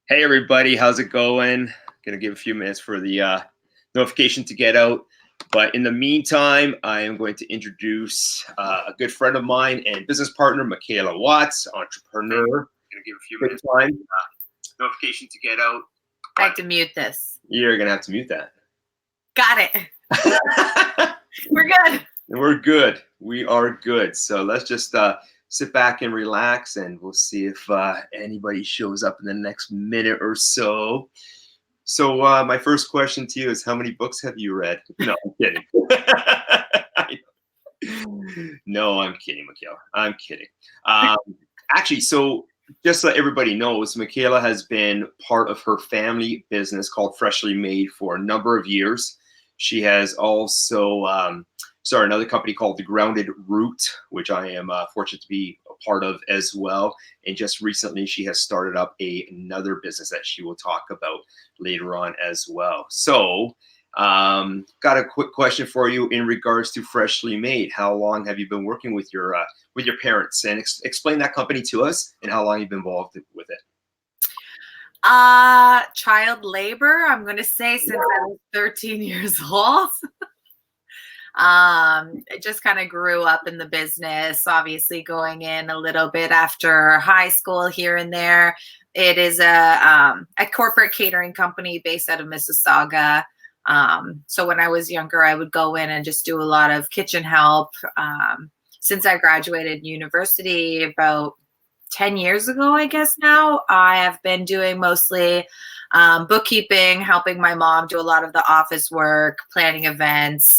Hey everybody, how's it going? Gonna give a few minutes for the notification to get out. But in the meantime, I am going to introduce a good friend of mine and business partner, Micaela Watts, entrepreneur. Gonna give a few minutes time notification to get out. I have to mute this. You're gonna have to mute that. Got it. We're good. We're good. We are good. So let's just sit back and relax, and we'll see if anybody shows up in the next minute or so. So my first question to you is, how many books have you read? No, I'm kidding. No, I'm kidding, Micaela. I'm kidding. Actually, so just so everybody knows, Micaela has been part of her family business called Freshly Made for a number of years. She has also started another company called The Grounded Root, which I am fortunate to be a part of as well. And just recently, she has started up another business that she will talk about later on as well. So, got a quick question for you in regards to Freshly Made. How long have you been working with your parents? And explain that company to us and how long you've been involved with it. Child labor, I'm going to say, since I was 13 years old. I just kind of grew up in the business, obviously going in a little bit after high school here and there. It is a corporate catering company based out of Mississauga. So when I was younger, I would go in and just do a lot of kitchen help. Since I graduated university about 10 years ago, I guess now, I have been doing mostly bookkeeping, helping my mom do a lot of the office work, planning events.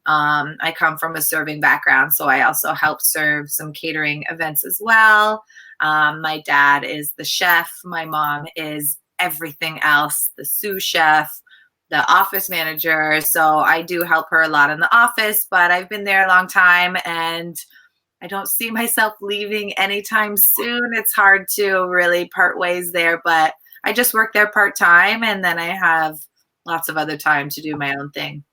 I come from a serving background, so I also help serve some catering events as well. My dad is the chef. My mom is everything else, the sous chef, the office manager. So I do help her a lot in the office, but I've been there a long time and I don't see myself leaving anytime soon. It's hard to really part ways there, but I just work there part-time and then I have lots of other time to do my own thing.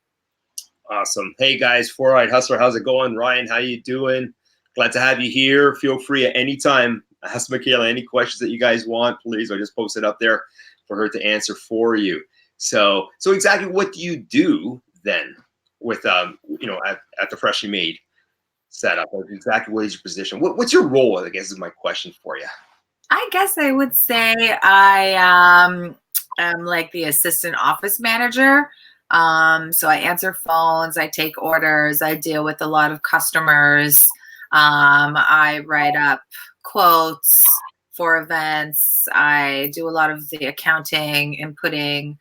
Awesome. Hey guys, Four Eyed Hustler, how's it going? Ryan, how you doing? Glad to have you here. Feel free at any time. Ask Micaela any questions that you guys want, please. I just post it up there for her to answer for you. So exactly what do you do then with at the Freshly Made setup? Exactly what is your position? What's your role? I guess is my question for you. I guess I would say I am like the assistant office manager. So I answer phones, I take orders, I deal with a lot of customers. I write up quotes for events. I do a lot of the accounting and putting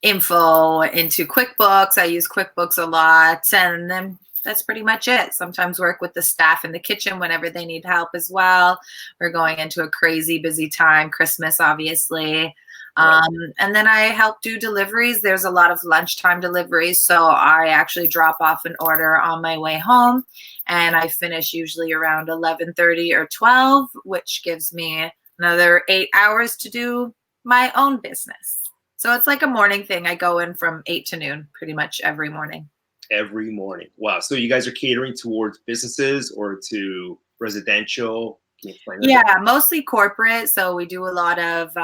info into QuickBooks. I use QuickBooks a lot, and then that's pretty much it. Sometimes work with the staff in the kitchen whenever they need help as well. We're going into a crazy busy time, Christmas, obviously. And then I help do deliveries. There's a lot of lunchtime deliveries. So I actually drop off an order on my way home and I finish usually around 11:30 or 12, which gives me another 8 hours to do my own business. So it's like a morning thing. I go in from 8 to noon pretty much every morning. Every morning. Wow. So you guys are catering towards businesses or to residential? Can you explain that? Yeah, mostly corporate. So we do a lot of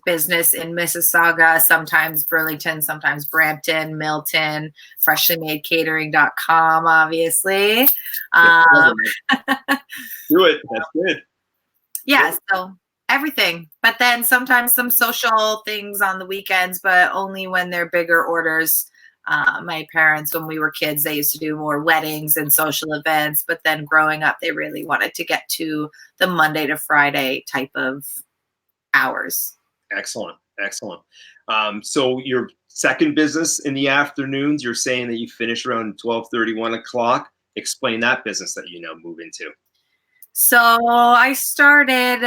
business in Mississauga, sometimes Burlington, sometimes Brampton, Milton, freshlymadecatering.com, obviously. Do it. That's good. Yeah, so everything. But then sometimes some social things on the weekends, but only when they're bigger orders. My parents, when we were kids, they used to do more weddings and social events. But then growing up, they really wanted to get to the Monday to Friday type of hours. Excellent. Excellent. So your second business in the afternoons, you're saying that you finish around 12:30, 1 o'clock. Explain that business that you now move into. So I started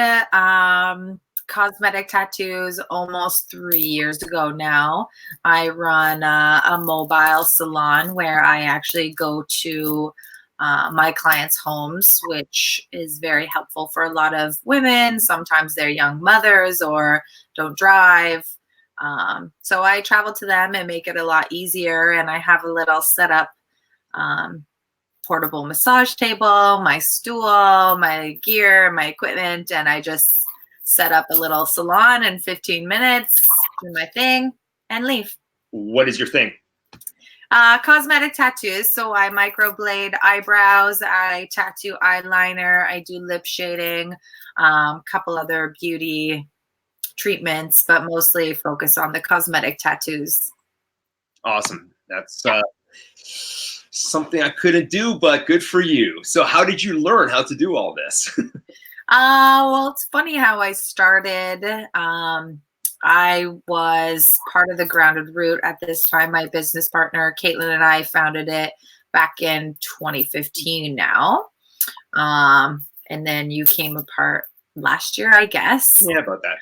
cosmetic tattoos almost 3 years ago now. I run a mobile salon where I actually go to my clients' homes, which is very helpful for a lot of women. Sometimes they're young mothers or don't drive. So I travel to them and make it a lot easier. And I have a little setup, portable massage table, my stool, my gear, my equipment, and I just set up a little salon in 15 minutes, do my thing, and leave. What is your thing? Cosmetic tattoos. So I microblade eyebrows, I tattoo eyeliner, I do lip shading, couple other beauty treatments, but mostly focus on the cosmetic tattoos. Awesome. That's something I couldn't do, but good for you. So how did you learn how to do all this? Well, it's funny how I started. I was part of the Grounded Root at this time. My business partner, Caitlin, and I founded it back in 2015 now. And then you came apart last year, I guess. Yeah, about that.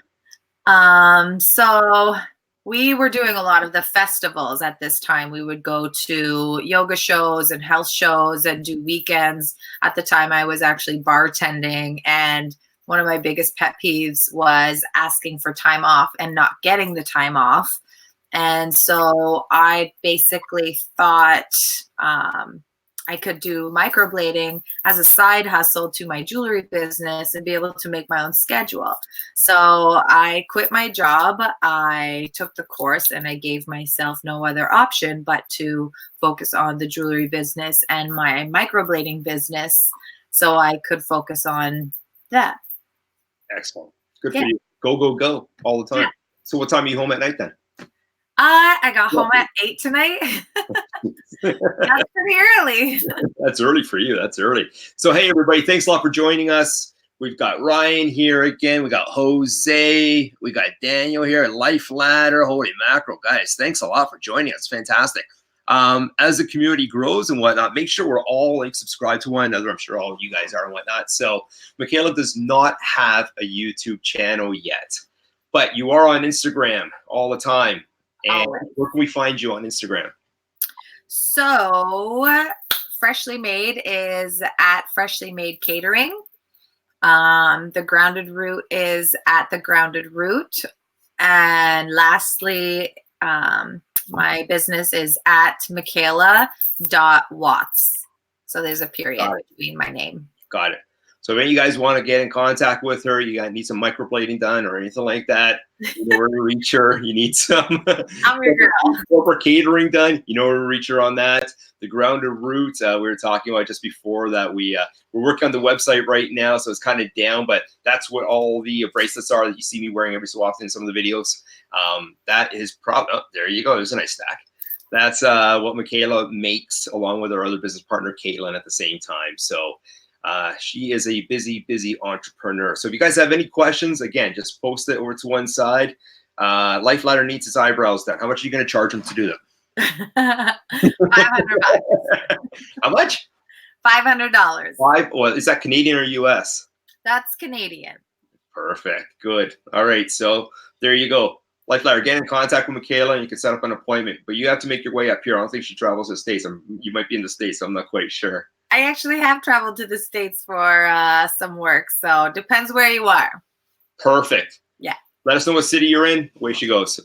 So we were doing a lot of the festivals at this time. We would go to yoga shows and health shows and do weekends. At the time, I was actually bartending, and one of my biggest pet peeves was asking for time off and not getting the time off. And so I basically thought I could do microblading as a side hustle to my jewelry business and be able to make my own schedule. So I quit my job. I took the course and I gave myself no other option but to focus on the jewelry business and my microblading business so I could focus on that. Excellent. Good for you. Go, go, go all the time. Yeah. So what time are you home at night then? I got home at 8 tonight. That's pretty early. That's early for you. That's early. So, hey, everybody, thanks a lot for joining us. We've got Ryan here again. We got Jose. We got Daniel here at LifeLadder. Holy mackerel, guys. Thanks a lot for joining us. Fantastic. As the community grows and whatnot, make sure we're all subscribed to one another. I'm sure all of you guys are and whatnot. So Micaela does not have a YouTube channel yet, but you are on Instagram all the time. And where can we find you on Instagram? So Freshly Made is at Freshly Made Catering. The Grounded Root is at The Grounded Root. And lastly, my business is at Micaela.Watts. So there's a period between my name. Got it. So if any of you guys want to get in contact with her, you need some microblading done or anything like that, you know where to reach her. You need some corporate catering done, you know where to reach her on that. The Grounded Root, we were talking about just before that. We're working on the website right now, so it's kind of down, but that's what all the bracelets are that you see me wearing every so often in some of the videos. That is probably, oh, there you go. There's a nice stack. That's what Micaela makes along with her other business partner, Caitlin, at the same time. So she is a busy, busy entrepreneur. So if you guys have any questions, again, just post it over to one side. LifeLadder needs its eyebrows done. How much are you going to charge them to do them? $500. How much? $500. Well, is that Canadian or US? That's Canadian. Perfect. Good. All right. So there you go. LifeLadder, get in contact with Micaela and you can set up an appointment. But you have to make your way up here. I don't think she travels to the States. You might be in the States. I'm not quite sure. I actually have traveled to the States for some work. So it depends where you are. Perfect. Yeah. Let us know what city you're in. Away she goes.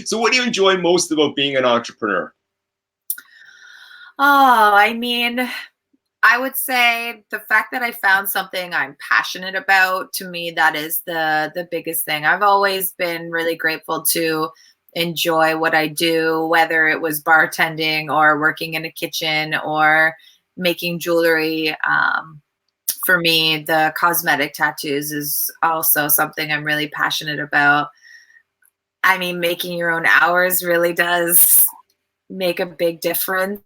So what do you enjoy most about being an entrepreneur? Oh, I mean, I would say the fact that I found something I'm passionate about, to me, that is the biggest thing. I've always been really grateful to enjoy what I do, whether it was bartending or working in a kitchen or making jewelry. For me, the cosmetic tattoos is also something I'm really passionate about. I mean, making your own hours really does make a big difference.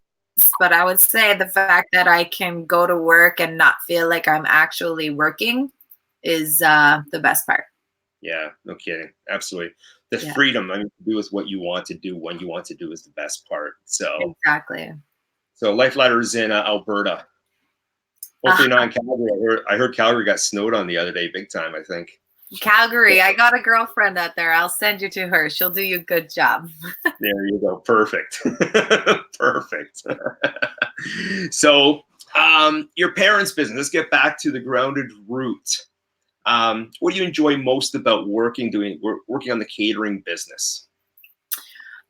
But I would say the fact that I can go to work and not feel like I'm actually working is the best part. Yeah, no kidding. Absolutely. The freedom, to do with what you want to do when you want to do is the best part. So exactly. So LifeLadder is in Alberta. Hopefully not in Calgary. I heard Calgary got snowed on the other day, big time, I think. Calgary, I got a girlfriend out there. I'll send you to her. She'll do you a good job. There you go. Perfect. Perfect. So your parents' business, let's get back to the Grounded Root. What do you enjoy most about working on the catering business?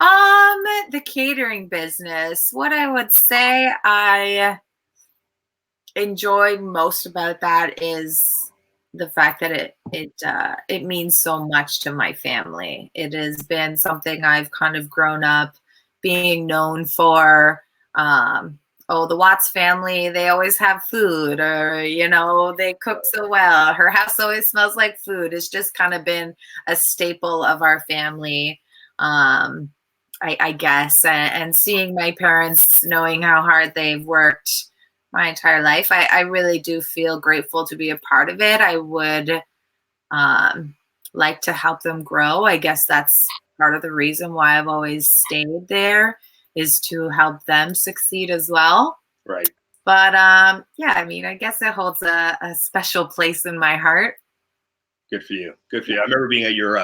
The catering business. What I would say I enjoy most about that is the fact that it means so much to my family. It has been something I've kind of grown up being known for. Oh, the Watts family, they always have food, or, you know, they cook so well. Her house always smells like food. It's just kind of been a staple of our family, I guess. And seeing my parents, knowing how hard they've worked my entire life, I really do feel grateful to be a part of it. I would like to help them grow. I guess that's part of the reason why I've always stayed there, is to help them succeed as well. Right. But yeah, I mean, I guess it holds a special place in my heart. Good for you. Good for you. I remember being at your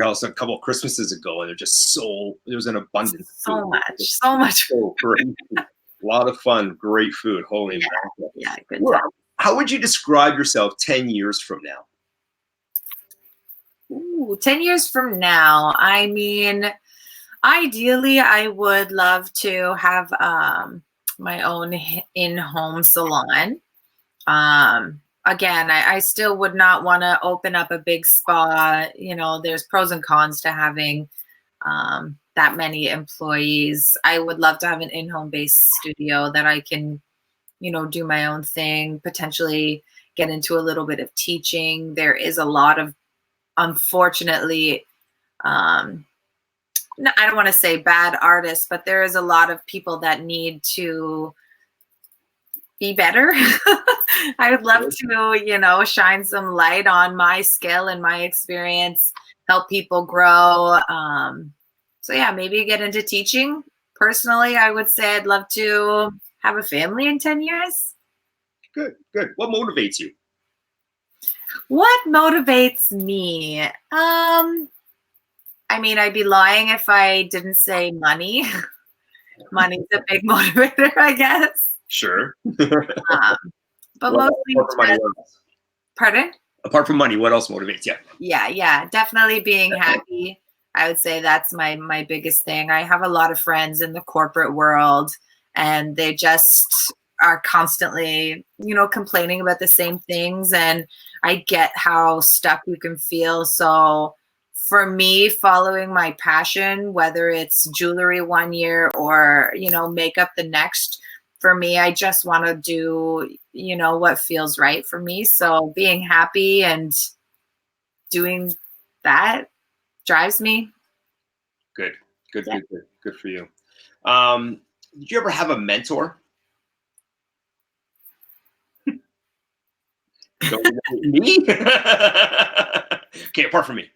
house a couple of Christmases ago, and there was an abundance. So much. So great. A lot of fun, great food. Holy yeah, yeah, good well, time. how would you describe yourself 10 years from now? Ooh, 10 years from now, I mean, ideally, I would love to have my own in-home salon. Again, I still would not want to open up a big spa. You know, there's pros and cons to having that many employees. I would love to have an in-home based studio that I can, you know, do my own thing, potentially get into a little bit of teaching. There is a lot of, unfortunately, no, I don't want to say bad artists, but there is a lot of people that need to be better. I would love to, you know, shine some light on my skill and my experience, help people grow. So yeah, maybe get into teaching. Personally, I would say I'd love to have a family in 10 years. Good, good. What motivates you? What motivates me? I mean, I'd be lying if I didn't say money. Money's a big motivator, I guess. Sure. But mostly pardon? Apart from money, what else motivates you? Yeah, definitely being happy. I would say that's my biggest thing. I have a lot of friends in the corporate world, and they just are constantly, you know, complaining about the same things, and I get how stuck you can feel. So for me, following my passion, whether it's jewelry one year or, you know, makeup the next, for me, I just want to do, you know, what feels right for me. So being happy and doing that drives me. Good for you. Did you ever have a mentor? Me? Okay, apart from me.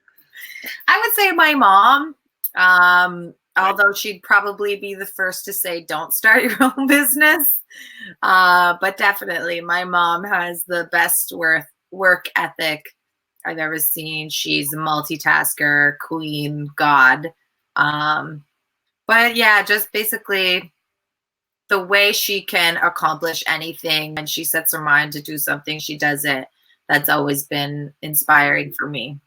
I would say my mom, although she'd probably be the first to say, don't start your own business. But definitely my mom has the best work ethic I've ever seen. She's a multitasker, queen, god. But yeah, just basically the way she can accomplish anything, when she sets her mind to do something, she does it. That's always been inspiring for me.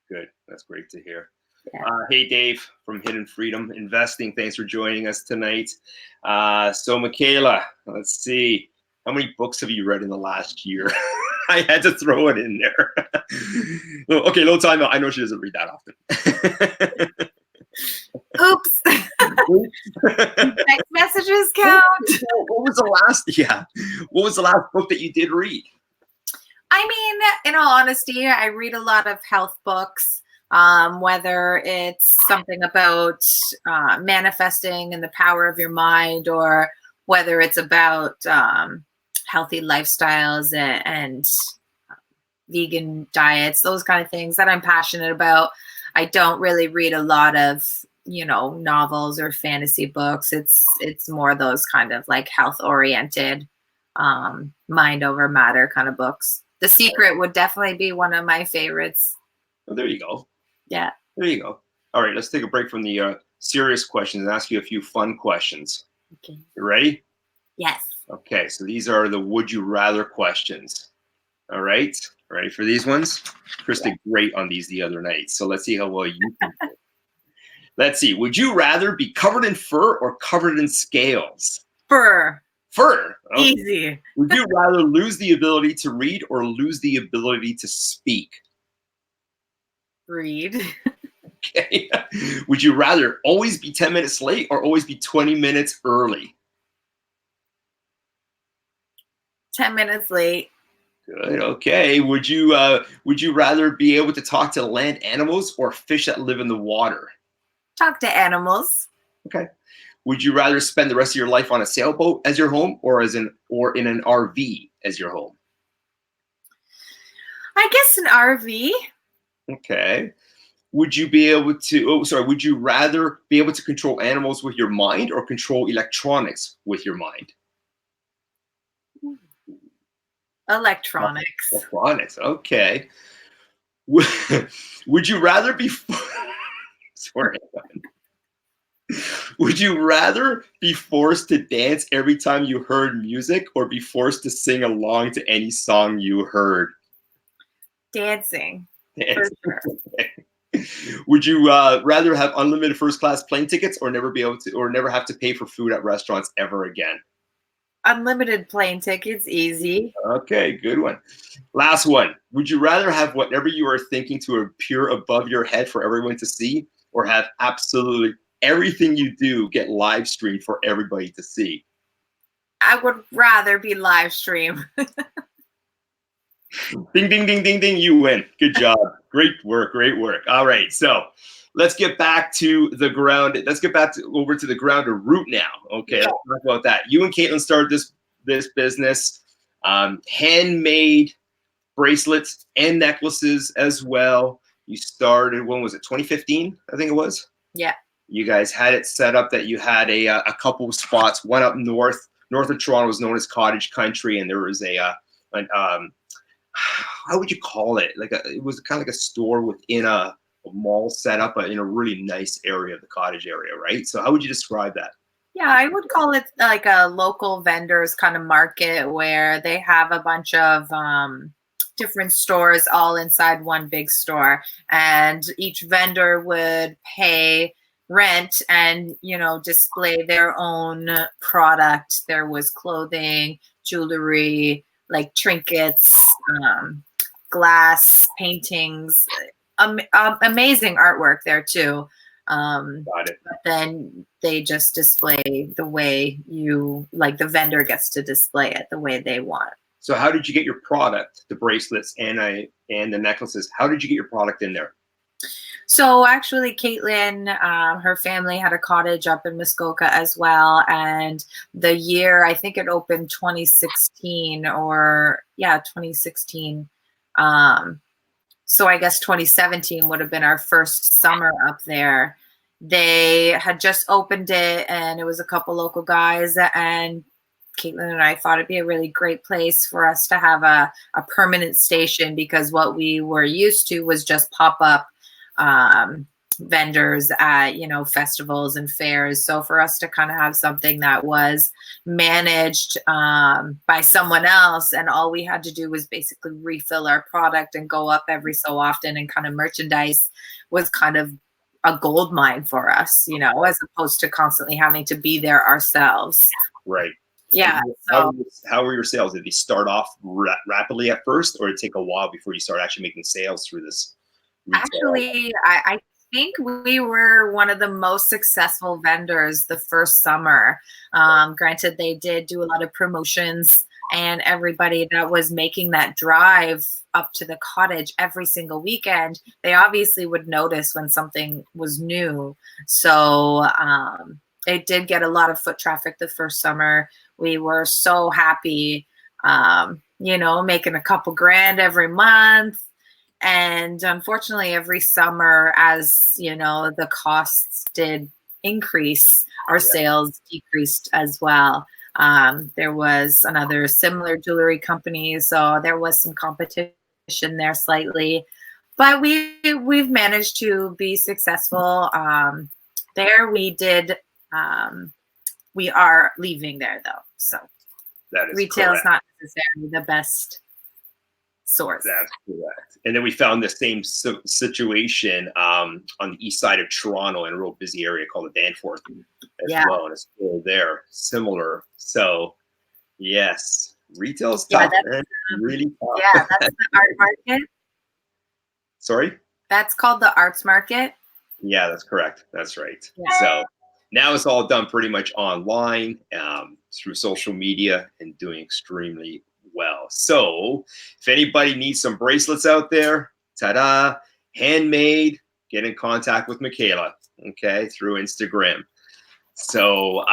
Good. That's great to hear. Yeah. Hey, Dave from Hidden Freedom Investing. Thanks for joining us tonight. So, Micaela, let's see. How many books have you read in the last year? I had to throw it in there. Okay, little time out. I know she doesn't read that often. Oops. Text messages count. What was the last book that you did read? I mean, in all honesty, I read a lot of health books, whether it's something about manifesting and the power of your mind, or whether it's about healthy lifestyles and vegan diets, those kind of things that I'm passionate about. I don't really read a lot of, you know, novels or fantasy books. It's more those kind of like health oriented, mind over matter kind of books. The Secret would definitely be one of my favorites. Oh, there you go. Yeah. There you go. All right, let's take a break from the serious questions and ask you a few fun questions. Okay. You ready? Yes. Okay, so these are the would you rather questions. All right, ready for these ones? Chris did great on these the other night, so let's see how well you can do. Let's see. Would you rather be covered in fur or covered in scales? Fur. Fur. Okay. Easy. Would you rather lose the ability to read or lose the ability to speak? Read. Okay. Would you rather always be 10 minutes late or always be 20 minutes early? 10 minutes late. Good. Okay. Would you rather be able to talk to land animals or fish that live in the water? Talk to animals. Okay. Would you rather spend the rest of your life on a sailboat as your home or in an RV as your home? I guess an RV. Okay. Would you be able to, would you rather be able to control animals with your mind or control electronics with your mind? Electronics. Electronics, okay. Would you rather be, sorry, would you rather be forced to dance every time you heard music or be forced to sing along to any song you heard? Dancing. Dance. For sure. Would you rather have unlimited first class plane tickets or never have to pay for food at restaurants ever again? Unlimited plane tickets, easy. Okay, good one. Last one. Would you rather have whatever you are thinking to appear above your head for everyone to see or have absolutely everything you do get live streamed for everybody to see? I would rather be live stream. Ding, ding, ding, ding, ding. You win. Good job. Great work. Great work. All right. So let's get back to the ground. Let's get back over to the ground of root now. Okay. Yeah. Let's talk about that. You and Caitlin started this business, handmade bracelets and necklaces as well. You started, when was it? 2015, I think it was. Yeah. You guys had it set up that you had a couple of spots. One up north of Toronto was known as Cottage Country, and there was how would you call it? It was kind of like a store within a mall setup in a really nice area of the cottage area, right? So how would you describe that? Yeah, I would call it like a local vendors kind of market where they have a bunch of different stores all inside one big store, and each vendor would pay rent and display their own product. There was clothing, jewelry, like trinkets, glass, paintings, amazing artwork there too. Got it. But then they just display the way the vendor gets to display it the way they want. So how did you get your product, the bracelets and the necklaces? How did you get your product in there? So actually, Caitlin, her family had a cottage up in Muskoka as well. And the year, I think it opened 2016 2016. So I guess 2017 would have been our first summer up there. They had just opened it and it was a couple local guys, and Caitlin and I thought it'd be a really great place for us to have a permanent station, because what we were used to was just pop-up vendors at festivals and fairs. So for us to kind of have something that was managed by someone else, and all we had to do was basically refill our product and go up every so often and kind of merchandise, was kind of a gold mine for us, as opposed to constantly having to be there ourselves. Right. Yeah. How were your sales? Did they start off rapidly at first, or did it take a while before you start actually making sales through this retail? Actually, I think we were one of the most successful vendors the first summer. Granted, they did do a lot of promotions, and everybody that was making that drive up to the cottage every single weekend, they obviously would notice when something was new. So it did get a lot of foot traffic the first summer. We were so happy, making a couple grand every month. And unfortunately, every summer, as the costs did increase, our sales decreased as well. There was another similar jewelry company, so there was some competition there slightly. But we've managed to be successful there. We are leaving there though, so that is retail correct. is not necessarily the best source. That's correct. And then we found the same situation on the east side of Toronto in a real busy area called the Danforth as well, and it's still there, similar. So Yes. Retail's Yeah, tough, man. Really yeah, tough. that's the art market. Sorry? That's called the arts market. Yeah, that's correct. That's right. Yeah. So now it's all done pretty much online through social media and doing extremely well. So if anybody needs some bracelets out there, ta-da, handmade, get in contact with Micaela, okay, through Instagram. So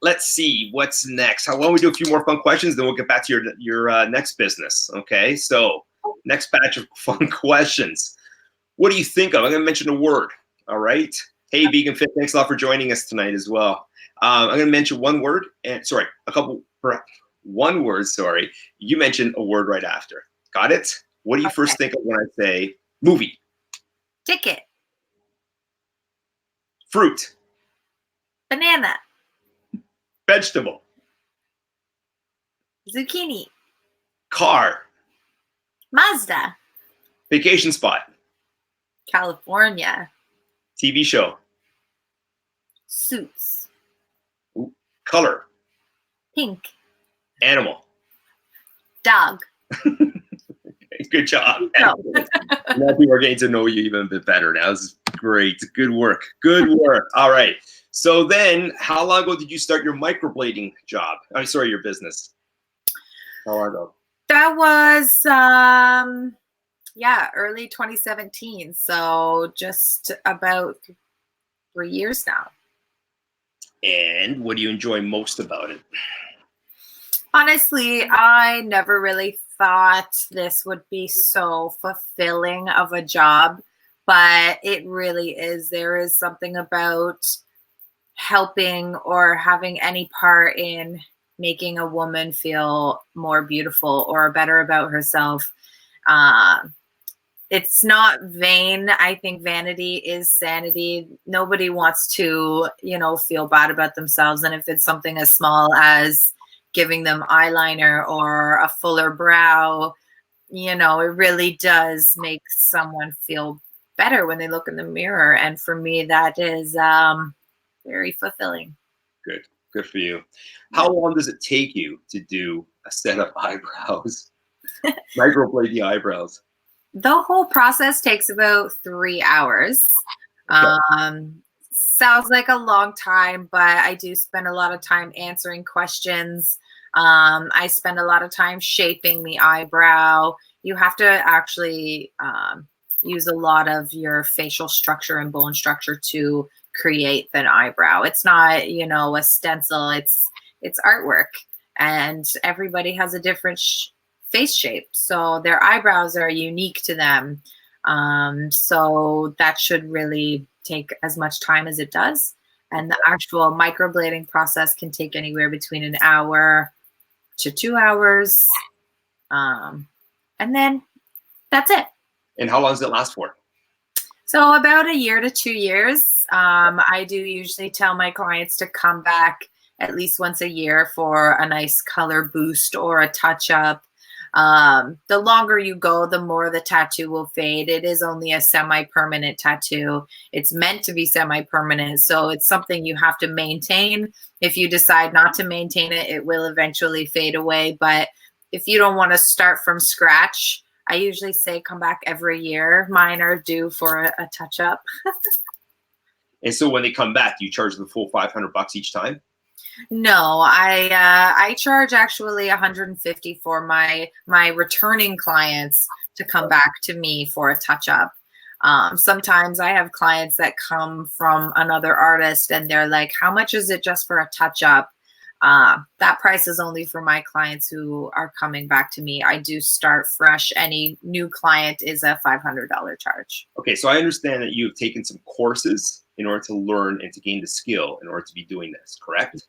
let's see what's next. Why don't we do a few more fun questions, then we'll get back to your next business, okay? So next batch of fun questions. What do you think of? I'm going to mention a word. All right. Hey, Vegan Fit, thanks a lot for joining us tonight as well. I'm going to mention one word and one word. Sorry. You mentioned a word right after. Got it? What do you first think of when I say movie? Ticket. Fruit. Banana. Vegetable. Zucchini. Car. Mazda. Vacation spot. California. TV show. Suits. Ooh, color. Pink. Animal. Dog. Good job. No. Now people are getting to know you even a bit better now. This is great. Good work. Good work. All right. So then, how long ago did you start your microblading job? I'm sorry, your business. How long ago? That was early 2017. So just about 3 years now. And what do you enjoy most about it? Honestly, I never really thought this would be so fulfilling of a job, but it really is. There is something about helping or having any part in making a woman feel more beautiful or better about herself. It's not vain. I think vanity is sanity. Nobody wants to, feel bad about themselves. And if it's something as small as giving them eyeliner or a fuller brow, it really does make someone feel better when they look in the mirror. And for me, that is very fulfilling. Good. Good for you. How long does it take you to do a set of eyebrows? Microblade the eyebrows. The whole process takes about 3 hours. Okay. Sounds like a long time, but I do spend a lot of time answering questions. I spend a lot of time shaping the eyebrow. You have to actually use a lot of your facial structure and bone structure to create an eyebrow. It's not, a stencil. It's artwork, and everybody has a different face shape, so their eyebrows are unique to them. So that should really take as much time as it does. And the actual microblading process can take anywhere between an hour to 2 hours. And then that's it. And how long does it last for? So about a year to 2 years. I do usually tell my clients to come back at least once a year for a nice color boost or a touch up. The longer you go, the more the tattoo will fade. It is only a semi-permanent tattoo. It's meant to be semi-permanent, so it's something you have to maintain. If you decide not to maintain it, it will eventually fade away. But if you don't want to start from scratch, I usually say come back every year. Mine are due for a touch-up. And so when they come back, do you charge the full $500 each time? No, I charge actually $150 for my returning clients to come back to me for a touch up. Sometimes I have clients that come from another artist and they're like, how much is it just for a touch up? That price is only for my clients who are coming back to me. I do start fresh. Any new client is a $500 charge. Okay, so I understand that you've taken some courses in order to learn and to gain the skill in order to be doing this, correct?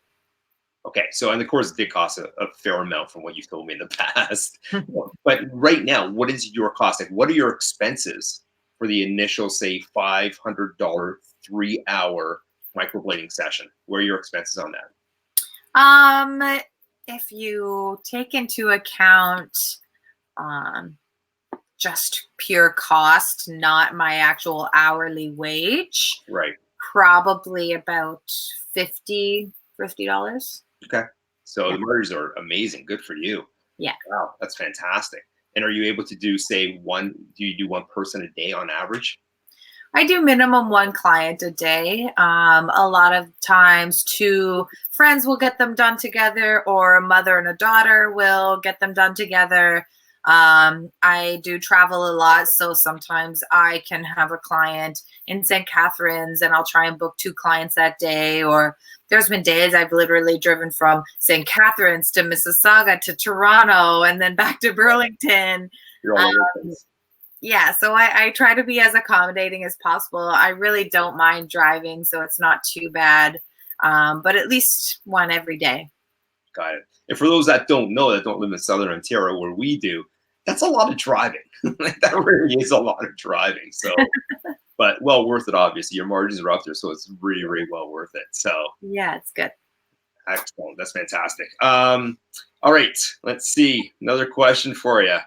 Okay, so and the course did cost a fair amount from what you've told me in the past. But right now, what is your cost? Like, what are your expenses for the initial, say, $500 3-hour microblading session? Where are your expenses on that? If you take into account just pure cost, not my actual hourly wage, Right. probably about $50. Okay. So Yeah. the margins are amazing. Good for you. Yeah. Wow, that's fantastic. And are you able to do, say, do you do one person a day on average? I do minimum one client a day. A lot of times, two friends will get them done together, or a mother and a daughter will get them done together. I do travel a lot, so sometimes I can have a client in St. Catharines and I'll try and book two clients that day. Or there's been days I've literally driven from St. Catharines to Mississauga to Toronto and then back to Burlington. You're all over the place. Yeah, so I try to be as accommodating as possible. I really don't mind driving, so it's not too bad. But at least one every day. Got it. And for those that don't know, that don't live in Southern Ontario where we do, that's a lot of driving. Like, that really is a lot of driving. So, but well worth it, obviously. Your margins are up there, so it's really, really well worth it. So, Yeah, it's good. excellent. That's fantastic. All right, let's see. Another question for you.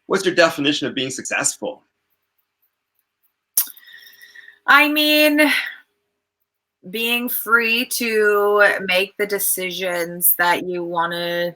What's your definition of being successful? I mean, being free to make the decisions that you want to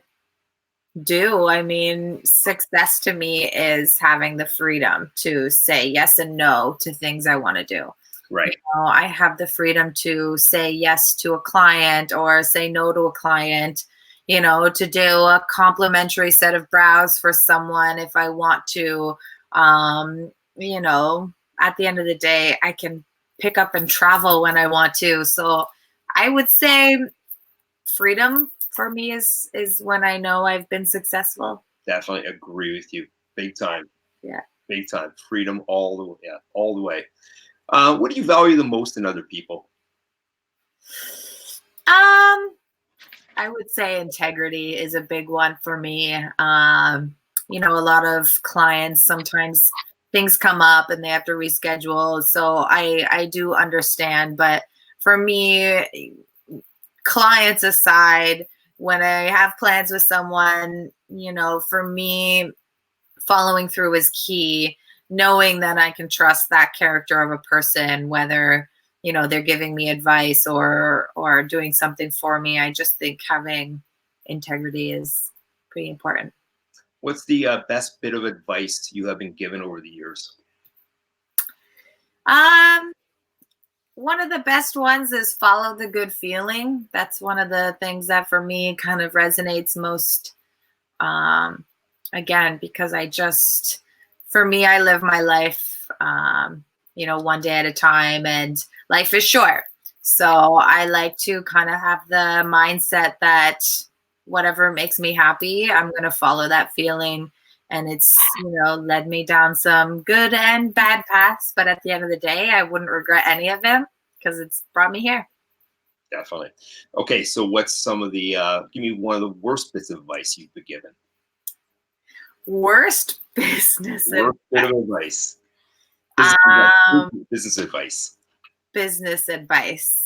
do. I mean, success to me is having the freedom to say yes and no to things I want to do. Right. I have the freedom to say yes to a client or say no to a client, to do a complimentary set of brows for someone if I want to. At the end of the day, I can pick up and travel when I want to. So I would say freedom for me is when I know I've been successful. Definitely agree with you. Big time. Yeah. Big time. Freedom all the way. Yeah, all the way. What do you value the most in other people? I would say integrity is a big one for me. A lot of clients, sometimes things come up and they have to reschedule. So I do understand. But for me, clients aside, when I have plans with someone, for me, following through is key. Knowing that I can trust that character of a person, whether they're giving me advice or doing something for me. I just think having integrity is pretty important. What's the best bit of advice you have been given over the years? One of the best ones is follow the good feeling. That's one of the things that for me kind of resonates most. Again, because for me, I live my life, one day at a time, and life is short. So I like to kind of have the mindset that whatever makes me happy, I'm going to follow that feeling. And it's, led me down some good and bad paths. But at the end of the day, I wouldn't regret any of them because it's brought me here. Definitely. Okay, so what's some of the, give me one of the worst bits of advice you've been given. Worst business Worst bit of advice. Business advice. Business advice.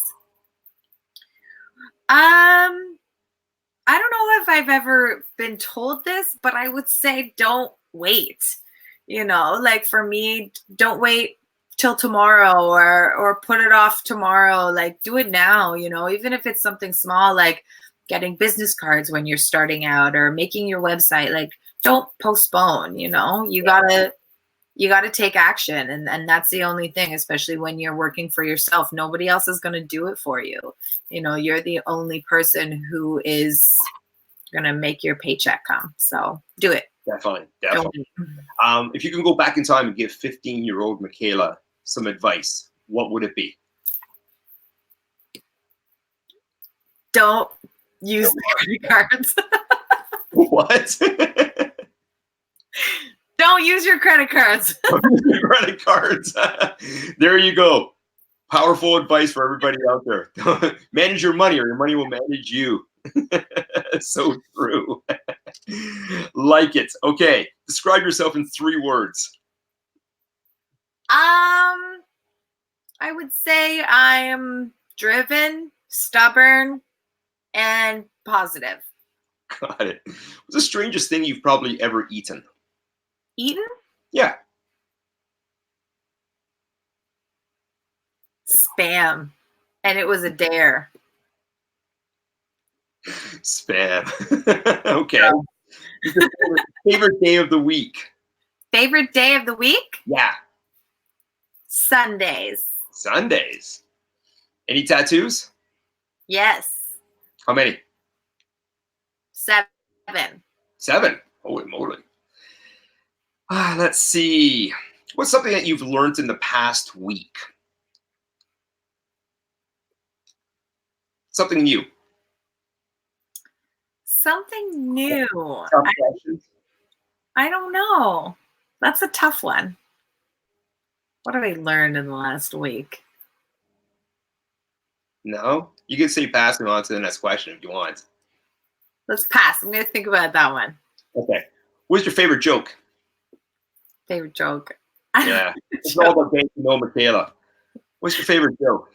I don't know if I've ever been told this, but I would say don't wait. Like for me, don't wait till tomorrow or put it off tomorrow. Like do it now, even if it's something small, like getting business cards when you're starting out or making your website. Like don't postpone, you gotta take action. And that's the only thing, especially when you're working for yourself. Nobody else is going to do it for you. You're the only person who is going to make your paycheck come. So do it. Definitely. If you can go back in time and give 15-year-old Micaela some advice, what would it be? Don't use credit cards. What? Don't use your credit cards. Credit cards. There you go. Powerful advice for everybody out there. Manage your money or your money will manage you. So true. Like it. Okay. Describe yourself in 3 words. I would say I'm driven, stubborn, and positive. Got it. What's the strangest thing you've probably ever eaten? Eaten? Yeah. Spam. And it was a dare. Spam. Okay. Favorite day of the week? Favorite day of the week? Yeah. Sundays. Sundays. Any tattoos? Yes. How many? 7. 7. Holy moly. Let's see. What's something that you've learned in the past week? Something new. Something new. Tough questions. I don't know. That's a tough one. What have I learned in the last week? No? You can say pass and on to the next question if you want. Let's pass. I'm going to think about that one. Okay. What's your favorite joke? Favorite joke. Yeah. It's all about getting to know Micaela. What's your favorite joke?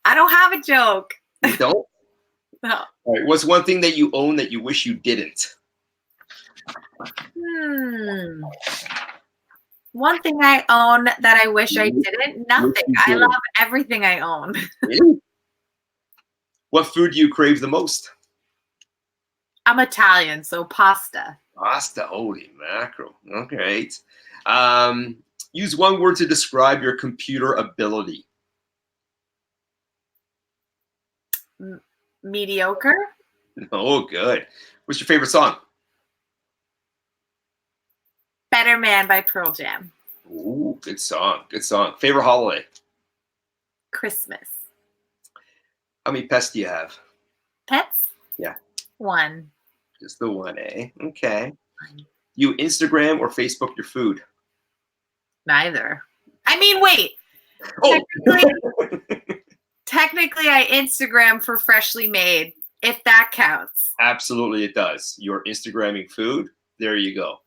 I don't have a joke. You don't? No. All right. What's one thing that you own that you wish you didn't? One thing I own that I wish I didn't? Nothing. I love everything I own. Really? What food do you crave the most? I'm Italian, so pasta. Pasta. Holy mackerel. Okay. Use one word to describe your computer ability. Mediocre. Oh, good. What's your favorite song? Better Man by Pearl Jam. Ooh, good song. Good song. Favorite holiday? Christmas. How many pets do you have? Pets? Yeah. 1. Just the one, eh? Okay. You Instagram or Facebook your food? Neither. I mean, wait. Oh. Technically, I Instagram for Freshly Made, if that counts. Absolutely, it does. You're Instagramming food. There you go.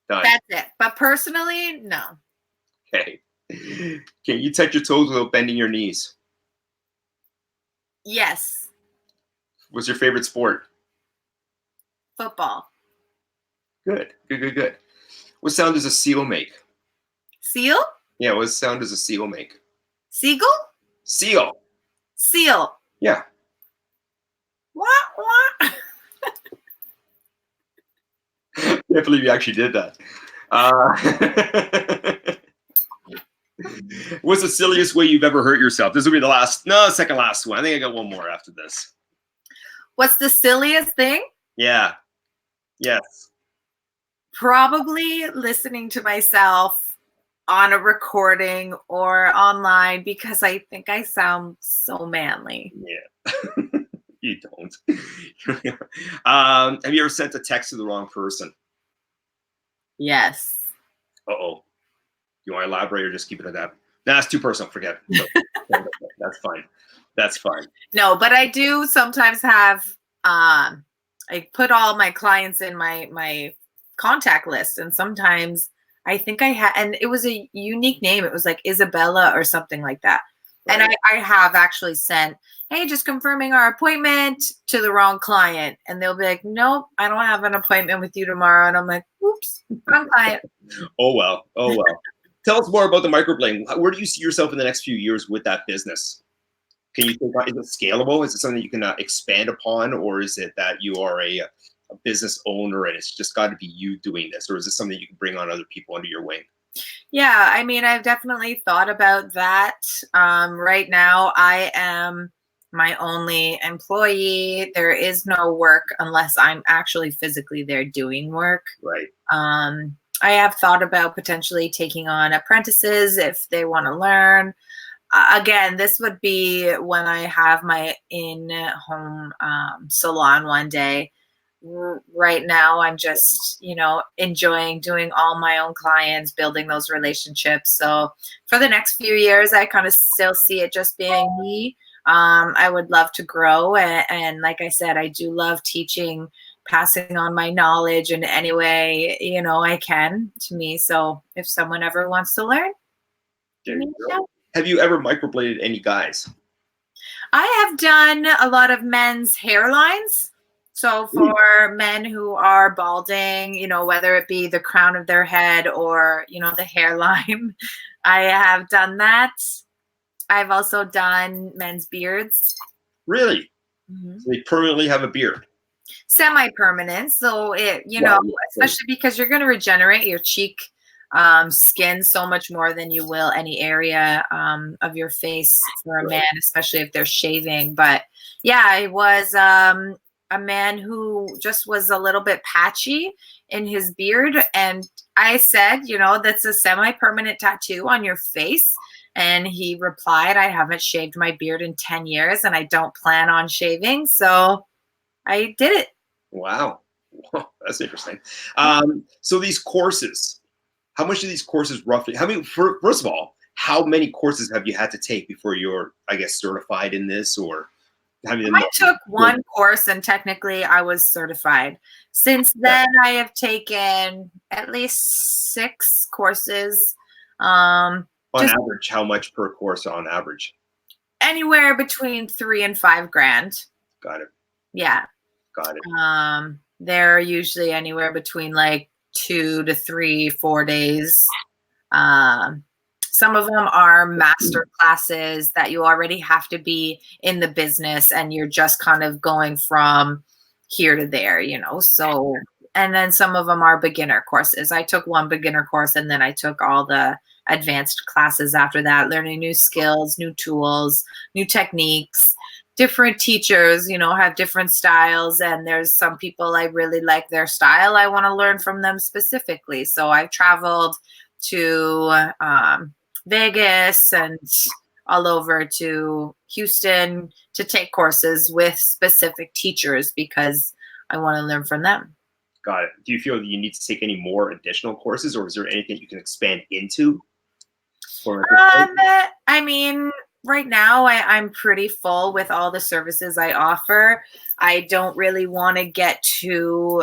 Done. That's it. But personally, no. Okay. Can you touch your toes without bending your knees? Yes. What's your favorite sport? Football. Good. Good, good, good. What sound does a seal make? Seal? Yeah, what sound does a seal make? Seagull? Seal. Seal. Yeah. Wah, wah. Can't believe you actually did that. What's the silliest way you've ever hurt yourself? This will be the second last one. I think I got one more after this. What's the silliest thing? Yeah. Yes. Probably listening to myself on a recording or online because I think I sound so manly. Yeah. You don't. Have you ever sent a text to the wrong person? Yes. Uh-oh. You want to elaborate or just keep it at that? No, that's too personal. Forget it. That's fine. That's fine. No, but I do sometimes have, I put all my clients in my contact list, and sometimes I think I had, and it was a unique name. It was like Isabella or something like that. Right. And I have actually sent, hey, just confirming our appointment to the wrong client. And they'll be like, nope, I don't have an appointment with you tomorrow. And I'm like, oops, wrong client. Oh, well. Oh, well. Tell us more about the microblading. Where do you see yourself in the next few years with that business? Can you think, is it scalable? Is it something you can expand upon? Or is it that you are a business owner and it's just got to be you doing this? Or is it something you can bring on other people under your wing? Yeah, I mean, I've definitely thought about that. Right now, I am my only employee. There is no work unless I'm actually physically there doing work. Right. I have thought about potentially taking on apprentices if they want to learn. Again, this would be when I have my in-home salon one day. Right now, I'm just, enjoying doing all my own clients, building those relationships. So for the next few years, I kind of still see it just being me. I would love to grow. And like I said, I do love teaching, passing on my knowledge in any way, I can to me. So if someone ever wants to learn, have you ever microbladed any guys? I have done a lot of men's hairlines. So for men who are balding, whether it be the crown of their head or, the hairline, I have done that. I've also done men's beards. Really? Mm-hmm. So they permanently have a beard? semi-permanent. So it, Well, especially because you're going to regenerate your cheek skin so much more than you will any area of your face for a man, especially if they're shaving. But yeah, I was a man who just was a little bit patchy in his beard. And I said, that's a semi-permanent tattoo on your face. And he replied, I haven't shaved my beard in 10 years and I don't plan on shaving. So I did it. Wow. That's interesting. So these courses, how much do these courses roughly, first of all, how many courses have you had to take before you're, I guess, certified in this, or I took one course and technically I was certified. Since then, I have taken at least 6 courses. On average, how much per course on average? Anywhere between $3,000 and $5,000. Got it. Yeah. Got it. They're usually anywhere between like 2 to 3, 4 days. Some of them are master classes that you already have to be in the business and you're just kind of going from here to there, so, and then some of them are beginner courses. I took one beginner course and then I took all the advanced classes after that, learning new skills, new tools, new techniques. Different teachers, have different styles, and there's some people I really like their style. I want to learn from them specifically. So I've traveled to Vegas and all over to Houston to take courses with specific teachers because I want to learn from them. Got it. Do you feel that you need to take any more additional courses, or is there anything you can expand into? I mean, right now I'm pretty full with all the services I offer. I don't really want to get too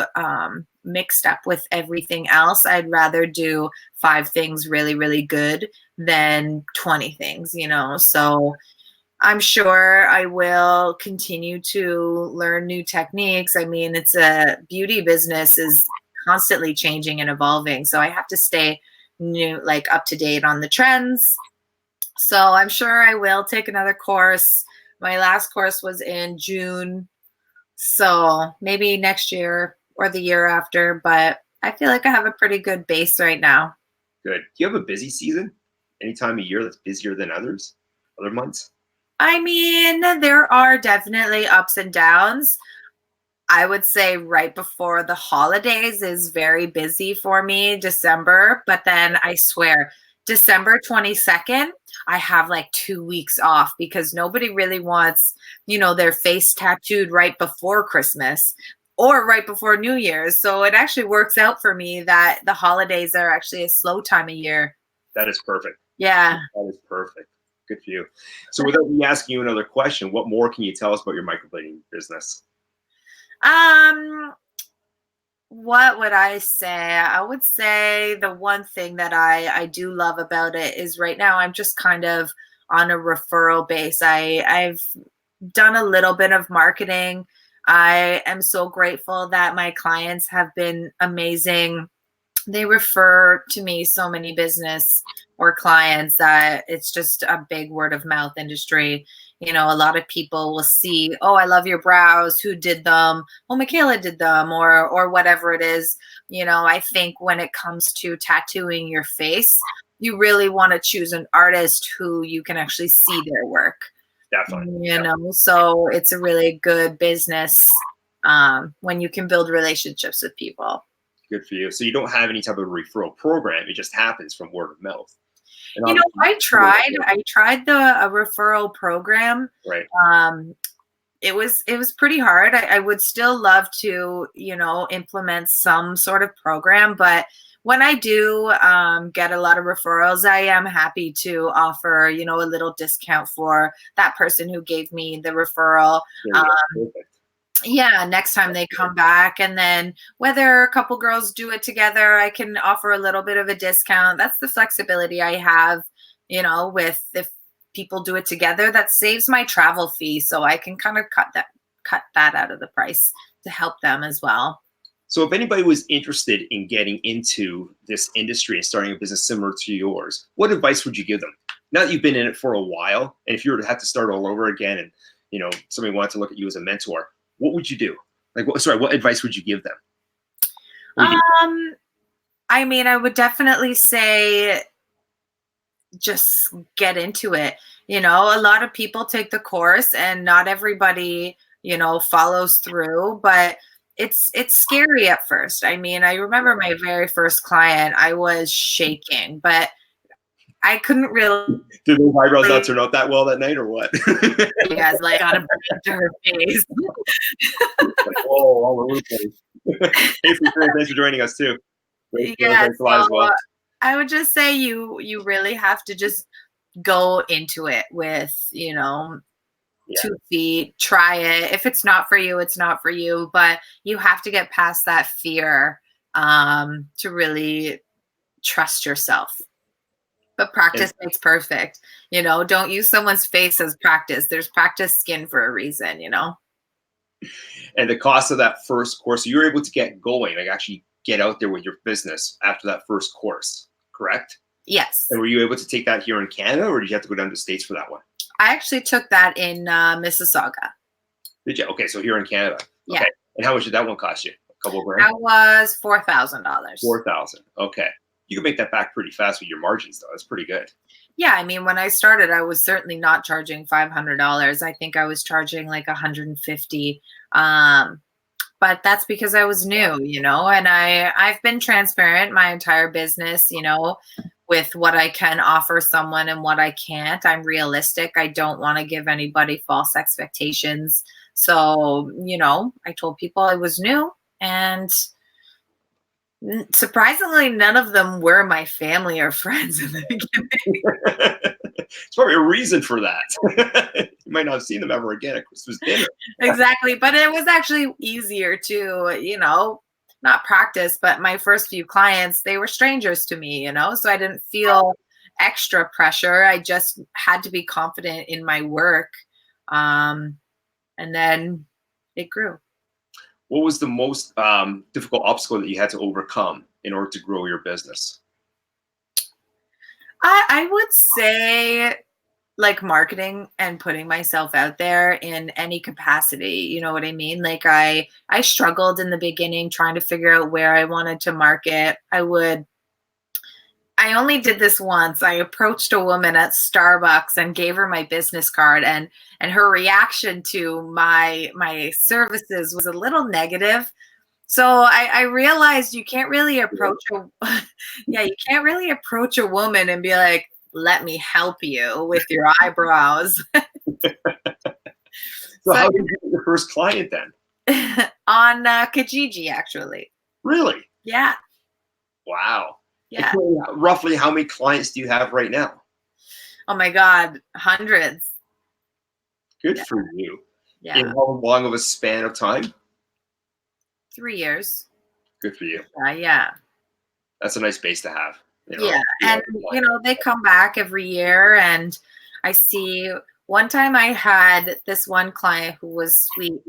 mixed up with everything else. I'd rather do 5 things really, really good than 20 things, so I'm sure I will continue to learn new techniques. I mean, it's a beauty business is constantly changing and evolving. So I have to stay new, like up to date on the trends. So I'm sure I will take another course. My last course was in June. So maybe next year or the year after, but I feel like I have a pretty good base right now. Good. Do you have a busy season? Any time of year that's busier than other months? I mean, there are definitely ups and downs. I would say right before the holidays is very busy for me, December. But then I swear, December 22nd, I have like 2 weeks off because nobody really wants, their face tattooed right before Christmas or right before New Year's. So it actually works out for me that the holidays are actually a slow time of year. That is perfect. Yeah. That is perfect. Good for you. So without me asking you another question, what more can you tell us about your microblading business? What would I say? I would say the one thing that I do love about it is right now I'm just kind of on a referral base. I've done a little bit of marketing. I am so grateful that my clients have been amazing. They refer to me so many business or clients that it's just a big word of mouth industry. A lot of people will see, oh, I love your brows. Who did them? Well, Micaela did them, or whatever it is. I think when it comes to tattooing your face, you really want to choose an artist who you can actually see their work. Definitely. So it's a really good business when you can build relationships with people. Good for you. So you don't have any type of referral program. It just happens from word of mouth. I tried a referral program. Right. It was pretty hard. I would still love to, implement some sort of program, but when I do get a lot of referrals, I am happy to offer, a little discount for that person who gave me the referral. Yeah, next time they come back, and then whether a couple girls do it together, I can offer a little bit of a discount. That's the flexibility I have, with if people do it together, that saves my travel fee. So I can kind of cut that out of the price to help them as well. So if anybody was interested in getting into this industry and starting a business similar to yours, what advice would you give them? Now that you've been in it for a while, and if you were to have to start all over again and, somebody wanted to look at you as a mentor, what would you do? Like, what advice would you give them? I mean, I would definitely say just get into it. You know, a lot of people take the course and not everybody, you know, follows through, but it's scary at first. I mean, I remember my very first client, I was shaking, but I couldn't really. Did those eyebrows not turn out that well that night or what? You guys like got a brain to her face. Oh, all over the place. Hey, thanks for joining us too. Yeah, so I would just say you really have to just go into it with, you know, 2 feet, try it. If it's not for you, it's not for you, but you have to get past that fear to really trust yourself. But practice makes perfect. You know, don't use someone's face as practice. There's practice skin for a reason, you know? And the cost of that first course, so you were able to get going, like actually get out there with your business after that first course, correct? Yes. And were you able to take that here in Canada, or did you have to go down to the States for that one? I actually took that in Mississauga. Did you? Okay, so here in Canada. Yeah. Okay. And how much did that one cost you? A couple of grand? That was $4,000. $4,000. Okay. You can make that back pretty fast with your margins, though. That's pretty good. Yeah, I mean, when I started, I was certainly not charging $500. I think I was charging like $150. But that's because I was new, you know, and I've been transparent my entire business, you know, with what I can offer someone and what I can't. I'm realistic. I don't want to give anybody false expectations. So, you know, I told people I was new, and surprisingly, none of them were my family or friends in the beginning. There's probably a reason for that. You might not have seen them ever again at Christmas dinner. Exactly. But it was actually easier to, you know, not practice, but my first few clients, they were strangers to me, you know, so I didn't feel extra pressure. I just had to be confident in my work. And then it grew. What was the most difficult obstacle that you had to overcome in order to grow your business? I would say like marketing and putting myself out there in any capacity. You know what I mean? Like I struggled in the beginning trying to figure out where I wanted to market. I only did this once. I approached a woman at Starbucks and gave her my business card, and her reaction to my services was a little negative. So I realized you can't really approach you can't really approach a woman and be like, let me help you with your eyebrows. So how did you get your first client then? On Kijiji, actually. Really? Yeah. Wow. Yeah. Roughly how many clients do you have right now? Oh my God, hundreds. Good for you. Yeah. In how long of a span of time? 3 years. Good for you. Yeah. That's a nice base to have. You know, yeah. And, you know, they come back every year, and I see one time I had this one client who was sweet.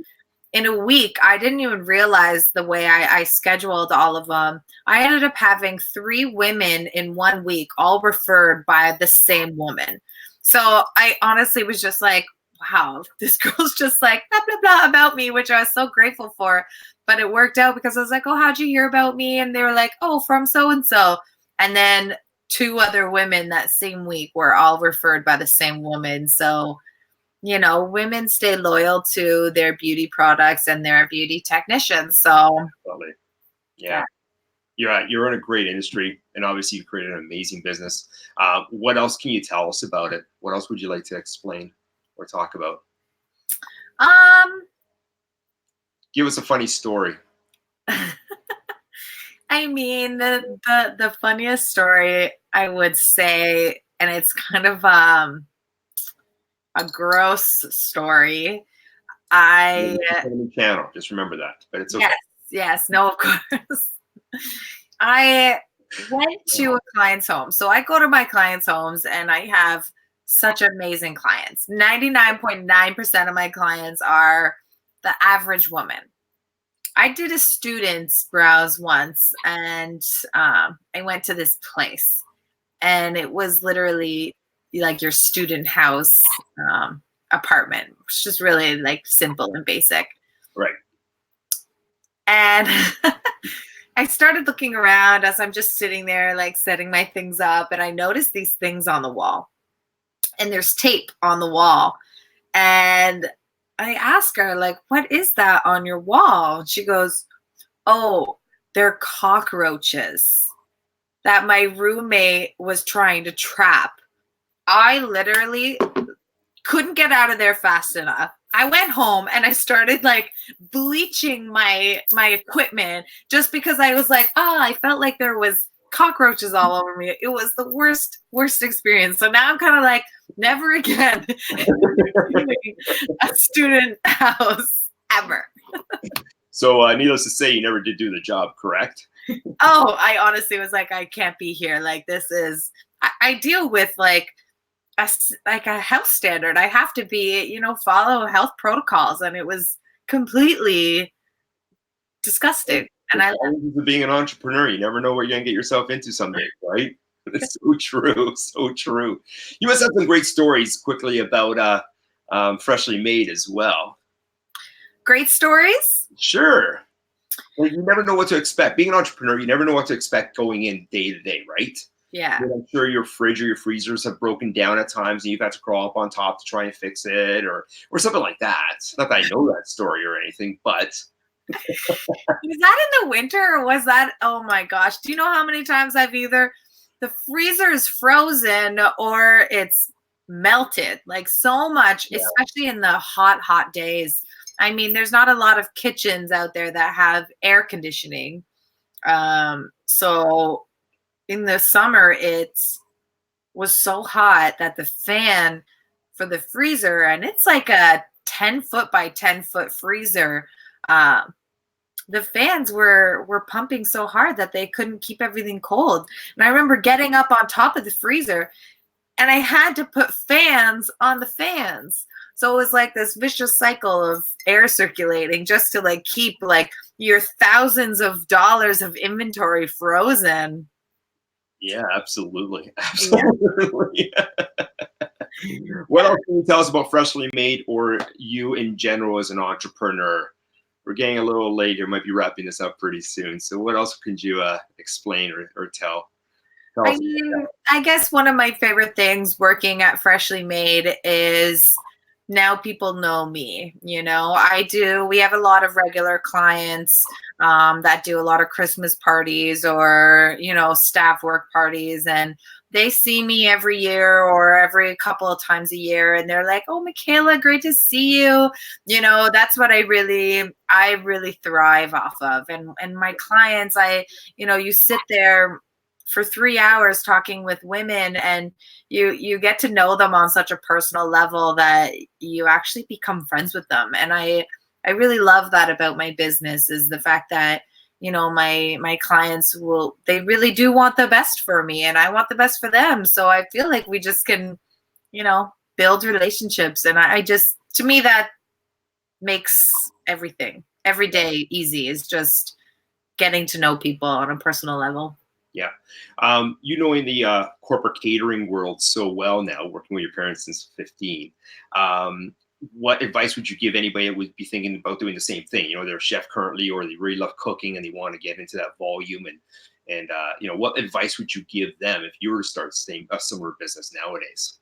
In a week, I didn't even realize the way I scheduled all of them. I ended up having 3 women in 1 week, all referred by the same woman. So I honestly was just like, wow, this girl's just like blah, blah, blah about me, which I was so grateful for. But it worked out because I was like, oh, how'd you hear about me? And they were like, oh, from so-and-so. And then 2 other women that same week were all referred by the same woman. So, you know, women stay loyal to their beauty products and their beauty technicians. So, yeah. You're in a great industry, and obviously you've created an amazing business. What else can you tell us about it? What else would you like to explain or talk about? Give us a funny story. I mean, the funniest story I would say, and it's kind of a gross story. Channel, just remember that. But it's okay. Yes, no, of course. I went to a client's home. So I go to my clients' homes, and I have such amazing clients. 99.9% of my clients are the average woman. I did a student's brows once, and I went to this place, and it was literally like your student house apartment, which is really like simple and basic. Right. And I started looking around as I'm just sitting there, like setting my things up. And I noticed these things on the wall. And there's tape on the wall. And I asked her, like, what is that on your wall? And she goes, oh, they're cockroaches that my roommate was trying to trap. I literally couldn't get out of there fast enough. I went home and I started like bleaching my equipment just because I was like, oh, I felt like there was cockroaches all over me. It was the worst experience. So now I'm kind of like, never again a student house ever. So needless to say, you never did do the job, correct? Oh, I honestly was like, I can't be here. Like, this is, I deal with like a health standard. I have to be, follow health protocols. And it was completely disgusting. And I love being an entrepreneur. You never know what you're going to get yourself into someday, right? It's so true. So true. You must have some great stories quickly about Freshly Made as well. Great stories? Sure. Well, you never know what to expect. Being an entrepreneur, you never know what to expect going in day to day, right? Yeah. I'm sure your fridge or your freezers have broken down at times and you've had to crawl up on top to try and fix it or something like that. Not that I know that story or anything, but. Was that in the winter or was that, oh my gosh, do you know how many times I've either the freezer is frozen or it's melted, like so much, yeah. Especially in the hot days. I mean, there's not a lot of kitchens out there that have air conditioning. So in the summer, it was so hot that the fan for the freezer, and it's like a 10-foot by 10-foot freezer, the fans were pumping so hard that they couldn't keep everything cold. And I remember getting up on top of the freezer and I had to put fans on the fans. So it was like this vicious cycle of air circulating just to like keep like your thousands of dollars of inventory frozen. Yeah, absolutely. Absolutely. Yeah. What else can you tell us about Freshly Made or you in general as an entrepreneur? We're getting a little late here. Might be wrapping this up pretty soon. So what else could you explain or tell? I mean, I guess one of my favorite things working at Freshly Made is now people know me. We have a lot of regular clients that do a lot of Christmas parties or, staff work parties, and they see me every year or every couple of times a year and they're like, oh, Micaela, great to see you. That's what I really thrive off of. And my clients, you sit there for 3 hours talking with women and you get to know them on such a personal level that you actually become friends with them. And I really love that about my business, is the fact that my clients they really do want the best for me and I want the best for them. So I feel like we just can, build relationships. And I just, to me, that makes everything every day easy, is just getting to know people on a personal level. Yeah. In the corporate catering world so well now, working with your parents since 15, what advice would you give anybody that would be thinking about doing the same thing? They're a chef currently, or they really love cooking and they want to get into that volume. And what advice would you give them if you were to start a similar business nowadays?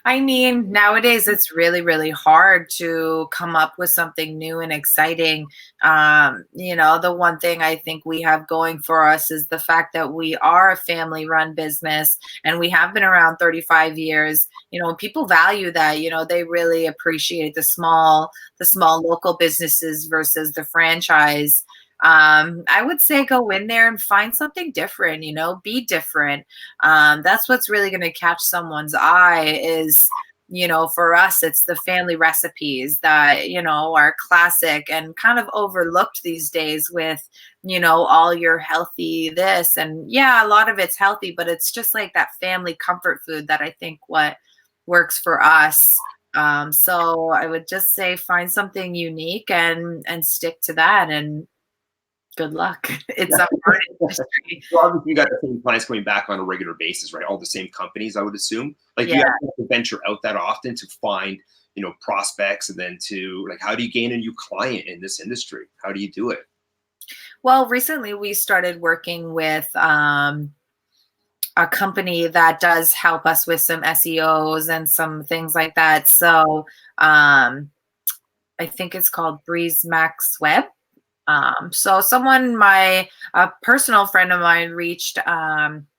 I mean, nowadays it's really, really hard to come up with something new and exciting. The one thing I think we have going for us is the fact that we are a family-run business and we have been around 35 years. People value that. They really appreciate the small local businesses versus the franchise. I would say go in there and find something different, be different. That's what's really going to catch someone's eye is, for us, it's the family recipes that, are classic and kind of overlooked these days with, all your healthy this. And yeah, a lot of it's healthy, but it's just like that family comfort food that I think what works for us. So I would just say find something unique and stick to that, and good luck. It's a hard industry. Well, obviously you got the same clients coming back on a regular basis, right? All the same companies, I would assume. Like you have to venture out that often to find, prospects, and then to like, how do you gain a new client in this industry? How do you do it? Well, recently we started working with a company that does help us with some SEOs and some things like that. So I think it's called Breeze Max Web. So a personal friend of mine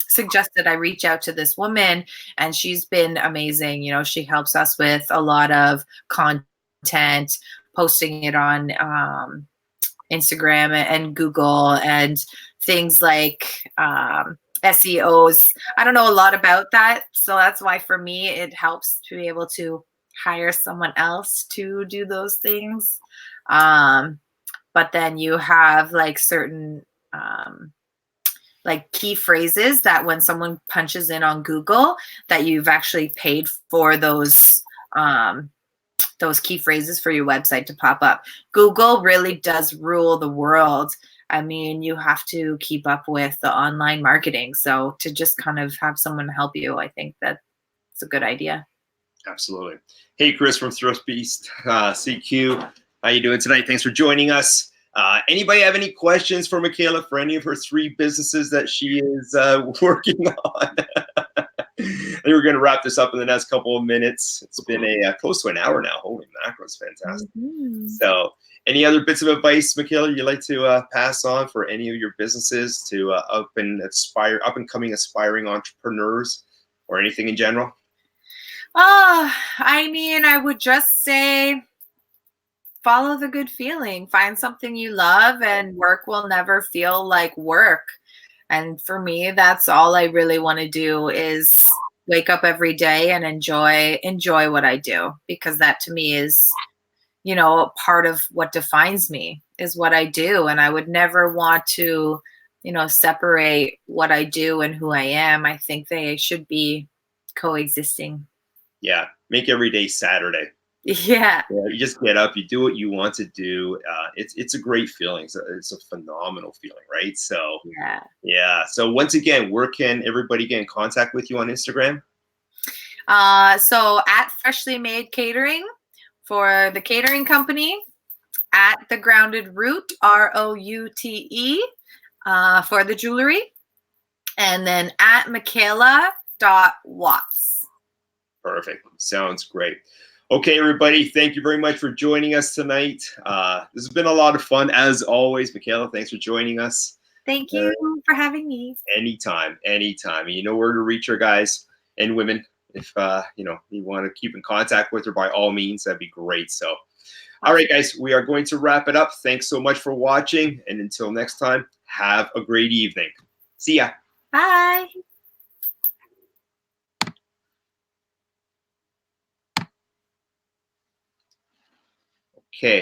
suggested I reach out to this woman, and she's been amazing. She helps us with a lot of content, posting it on Instagram and Google and things like SEOs. I don't know a lot about that. So that's why for me, it helps to be able to hire someone else to do those things. But then you have like certain like key phrases that when someone punches in on Google, that you've actually paid for those key phrases for your website to pop up. Google really does rule the world. I mean, you have to keep up with the online marketing. So to just kind of have someone help you, I think that's a good idea. Absolutely. Hey, Chris from Thrust Beast CQ. How you doing tonight? Thanks for joining us. Anybody have any questions for Micaela for any of her 3 businesses that she is working on? I think we're going to wrap this up in the next couple of minutes. It's been close to an hour now. Holy mackerel, it's fantastic. So any other bits of advice, Micaela, you'd like to pass on for any of your businesses to up and coming aspiring entrepreneurs, or anything in general? I mean, I would just say follow the good feeling. Find something you love, and work will never feel like work. And for me, that's all I really want to do, is wake up every day and enjoy what I do, because that to me is, part of what defines me is what I do. And I would never want to, separate what I do and who I am. I think they should be coexisting. Yeah. Make every day Saturday. Yeah. You just get up, you do what you want to do. It's a great feeling. It's a phenomenal feeling, right? So yeah. So once again, where can everybody get in contact with you on Instagram? So at Freshly Made Catering for the catering company, at The Grounded Route, ROUTE, for the jewelry, and then at Micaela.Watts. Perfect. Sounds great. Okay, everybody, thank you very much for joining us tonight. This has been a lot of fun, as always. Micaela, thanks for joining us. Thank you for having me. Anytime. You know where to reach her, guys and women. If you want to keep in contact with her, by all means, that'd be great. So, all right, guys, we are going to wrap it up. Thanks so much for watching, and until next time, have a great evening. See ya. Bye. Okay.